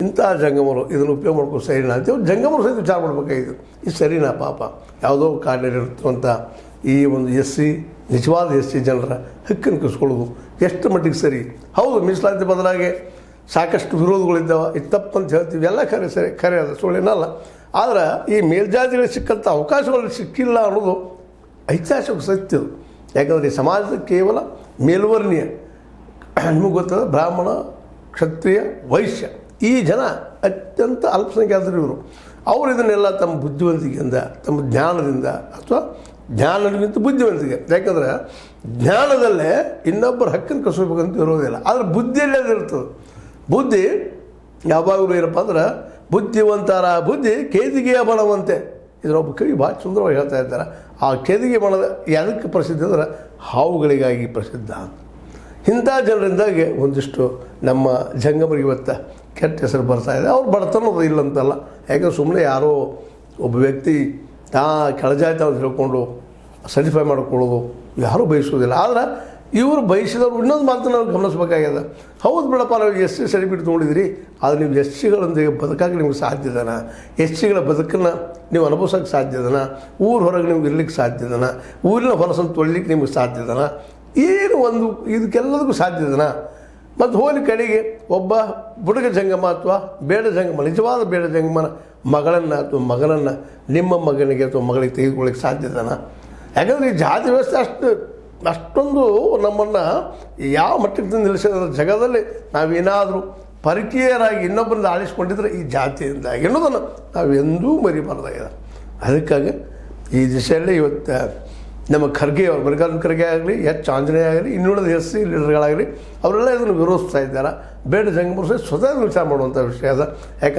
ಇಂಥ ಜಂಗಮರು ಇದನ್ನು ಉಪಯೋಗ ಮಾಡ್ಕೊಂಡು ಸರಿನಾ ಅಂತೇಳಿ ಜಂಗಮರು ಸಹಿತ ವಿಚಾರ ಮಾಡ್ಬೇಕಾಗಿತ್ತು. ಇದು ಸರಿನಾ ಪಾಪ ಯಾವುದೋ ಕಾಡಿನಲ್ಲಿರುವಂಥ ಈ ಒಂದು ನಿಜವಾದ ಜನರ ಹಕ್ಕನ್ನು ಕಸ್ಕೊಳ್ಳೋದು ಎಷ್ಟು ಮಟ್ಟಿಗೆ ಸರಿ? ಹೌದು, ಮೀಸಲಾತಿ ಬದಲಾಗಿ ಸಾಕಷ್ಟು ವಿರೋಧಗಳಿದ್ದಾವೆ, ಇದು ತಪ್ಪಂತ ಹೇಳ್ತೀವಿ, ಎಲ್ಲ ಖರೆ ಅದು ಸುಳ್ಳೇನಲ್ಲ. ಆದರೆ ಈ ಮೇಲ್ಜಾತಿಗಳಿಗೆ ಸಿಕ್ಕಂಥ ಅವಕಾಶಗಳು ಸಿಕ್ಕಿಲ್ಲ ಅನ್ನೋದು ಐತಿಹಾಸಿಕ ಸತ್ಯ. ಯಾಕಂದರೆ ಈ ಸಮಾಜದ ಕೇವಲ ಮೇಲ್ವರ್ಣೀಯ, ನಿಮಗೆ ಗೊತ್ತಾದ ಬ್ರಾಹ್ಮಣ, ಕ್ಷತ್ರಿಯ, ವೈಶ್ಯ ಈ ಜನ ಅತ್ಯಂತ ಅಲ್ಪಸಂಖ್ಯಾತರು ಇವರು. ಅವರು ಇದನ್ನೆಲ್ಲ ತಮ್ಮ ಬುದ್ಧಿವಂತಿಕೆಯಿಂದ, ತಮ್ಮ ಜ್ಞಾನದಿಂದ, ಅಥವಾ ಜ್ಞಾನಕ್ಕಿಂತ ಬುದ್ಧಿವಂತಿಕೆ, ಯಾಕಂದರೆ ಜ್ಞಾನದಲ್ಲೇ ಇನ್ನೊಬ್ಬರ ಹಕ್ಕನ್ನು ಕಸ್ಕೋಬೇಕಂತ ಇರೋದಿಲ್ಲ, ಆದರೆ ಬುದ್ಧಿಯಲ್ಲೇ ಅದಿರ್ತದೆ. ಬುದ್ಧಿ ಯಾವಾಗಲೂ ಏನಪ್ಪ ಅಂದ್ರೆ ಬುದ್ಧಿವಂತರ ಬುದ್ಧಿ ಕೇದಿಗೆಯ ಬಣವಂತೆ. ಇದರೊಬ್ಬ ಕವಿ ಭಾಳ ಸುಂದರವಾಗಿ ಹೇಳ್ತಾ ಇದ್ದಾರೆ. ಆ ಕೇದಿಗೆ ಬಣದ ಯಾವುದಕ್ಕೆ ಪ್ರಸಿದ್ಧ ಅಂದರೆ ಹಾವುಗಳಿಗಾಗಿ ಪ್ರಸಿದ್ಧ. ಇಂಥ ಜನರಿಂದಾಗಿ ಒಂದಿಷ್ಟು ನಮ್ಮ ಜಂಗಮರಿಗೆ ಇವತ್ತು ಕೆಟ್ಟ ಹೆಸರು ಬರ್ತಾ ಇದೆ. ಅವ್ರು ಬಡತನದು ಇಲ್ಲಂತಲ್ಲ, ಯಾಕಂದ್ರೆ ಸುಮ್ಮನೆ ಯಾರೋ ಒಬ್ಬ ವ್ಯಕ್ತಿ ಕೆಳಜಾತಿ ಅಂತ ಹೇಳ್ಕೊಂಡು ಸರ್ಟಿಫೈ ಮಾಡ್ಕೊಳ್ಳೋದು ಯಾರೂ ಬಯಸೋದಿಲ್ಲ. ಆದರೆ ಇವರು ಬಯಸಿದವರು ಇನ್ನೊಂದು ಮಾತನ್ನು ನಾವು ಗಮನಿಸಬೇಕಾಗ್ಯದ. ಹೌದು ಬಿಡಪ್ಪ, ನಾವು SC ಸರ್ಟಿಫಿಕೇಟ್ ತೊಗೊಂಡಿದ್ದೀರಿ, ಆದರೆ ನೀವು SCಗಳೊಂದಿಗೆ ಬದುಕಾಗಿ ನಿಮ್ಗೆ ಸಾಧ್ಯ ಇದೆನಾ? SCಗಳ ಬದುಕನ್ನು ನೀವು ಅನುಭವಿಸೋಕ್ಕೆ ಸಾಧ್ಯ ಇದೆನಾ? ಊರ ಹೊರಗೆ ನಿಮ್ಗೆ ಇರ್ಲಿಕ್ಕೆ ಸಾಧ್ಯ ಇದೆನಾ? ಊರಿನ ಹೊಲಸನ್ನು ತೊಳಿಲಿಕ್ಕೆ ನಿಮ್ಗೆ ಸಾಧ್ಯ ಇದೆನಾ? ಏನು ಒಂದು ಇದಕ್ಕೆಲ್ಲದಕ್ಕೂ ಸಾಧ್ಯ ಇದೆನಾ? ಮತ್ತು ಹೋಲಿ ಕಡೆಗೆ ಒಬ್ಬ ಬುಡಗ ಜಂಗಮ ಅಥವಾ ಬೇಡ ಜಂಗಮ, ನಿಜವಾದ ಬೇಡ ಜಂಗಮನ ಮಗಳನ್ನು ಅಥವಾ ಮಗನನ್ನು ನಿಮ್ಮ ಮಗನಿಗೆ ಅಥವಾ ಮಗಳಿಗೆ ತೆಗೆದುಕೊಳ್ಳಿಕ್ಕೆ ಸಾಧ್ಯ ಇದೆನಾ? ಯಾಕಂದರೆ ಈ ಜಾತಿ ವ್ಯವಸ್ಥೆ ಅಷ್ಟೊಂದು ನಮ್ಮನ್ನು ಯಾವ ಮಟ್ಟಕ್ಕೆ ನಿಲ್ಲಿಸಿದ ಜಗದಲ್ಲಿ ನಾವೇನಾದರೂ ಪರಕೀಯರಾಗಿ ಇನ್ನೊಬ್ಬರಿಂದ ಆಳಿಸ್ಕೊಂಡಿದ್ರೆ ಈ ಜಾತಿಯಿಂದ ಎನ್ನುವುದನ್ನು ನಾವು ಎಂದೂ ಮರಿಬಾರ್ದಾಗಿದೆ. ಅದಕ್ಕಾಗಿ ಈ ದಿಶೆಯಲ್ಲೇ ಇವತ್ತು ನಮ್ಮ ಖರ್ಗೆ ಅವರು, ಮಲ್ಲಿಕಾರ್ಜುನ ಖರ್ಗೆ ಆಗಲಿ, ಆಂಜನೇಯ ಆಗಲಿ, ಇನ್ನುಳಿದ SC ಲೀಡರ್ಗಳಾಗಲಿ ಅವರೆಲ್ಲ ಇದನ್ನು ವಿರೋಧಿಸ್ತಾ ಇದ್ದಾರೆ. ಬೇಡ ಜಂಗಮರು ಸ್ವತಃ ವಿಚಾರ ಮಾಡುವಂಥ ವಿಷಯ ಅದ. ಯಾಕಂದ್ರೆ